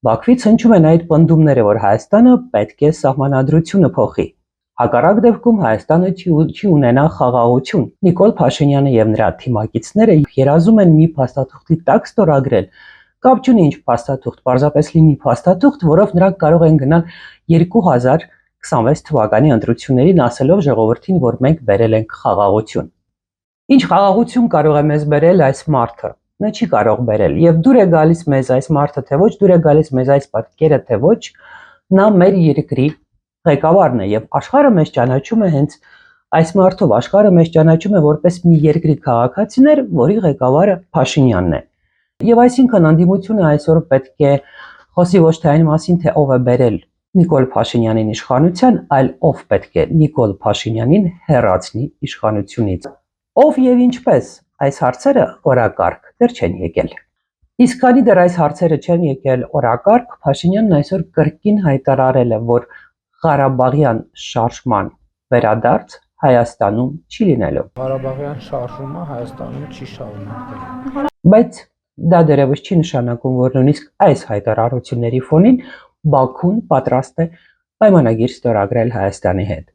Բաքվից հնչում են այդ պնդումները, որ Հայաստանը պետք է սահմանադրությունը փոխի։ Հակառակ դեպքում Հայաստանը չի ունենա խաղաղություն։ Նիկոլ Փաշինյանը եւ նրա թիմակիցները երազում են մի փաստաթուղթի տակ ստորագրել։ Կապ չունի ինչ փաստաթուղթ, պարզապես լինի փաստաթուղթ, որով նրանք կարող են գնալ 2026 թվականի ընտրություններին ասելով ժողովրդին, որ մենք բերել ենք խաղաղություն։ Ինչ խաղաղություն կարող է մեզ բերել այս մարդը։ Նա չի կարող բերել եւ դուր է գալիս մեզ այս մարդը թե ոչ, դուր է գալիս մեզ այս պատկերը թե ոչ, նա մեր երկրի ղեկավարն է եւ աշխարհը մեզ ճանաչում է հենց այս մարդով, աշխարհը մեզ ճանաչում է որպես մի երկրի քաղաքացիներ, որի ղեկավարը Փաշինյանն է։ Եվ այսինքն անդիմությունը այսօր պետք է խոսի ոչ թե այն մասին, թե ով է բերել Նիկոլ Փաշինյանին իշխանության, այլ ով պետք է Նիկոլ Փաշինյանին հեռացնի իշխանությունից։ Ով եւ ինչպես, այս հարցերը օրակարգ դեռ չեն եկել։ Իսկ քանի դեռ այս հարցերը չեն եկել օրակարգ, Փաշինյանն այսօր կրկին հայտարարել է, որ Ղարաբաղյան շարժման վերադարձ Հայաստանում չի լինելու։ Ղարաբաղյան շարժումը Հայաստանում չի շարունակվելու։ Բայց դա դեռևս չի նշանակում, որ նույնիսկ այս հայտարարությունների ֆոնին Բաքուն պատրաստ է պայմանագիր ստորագրել Հայաստանի հետ։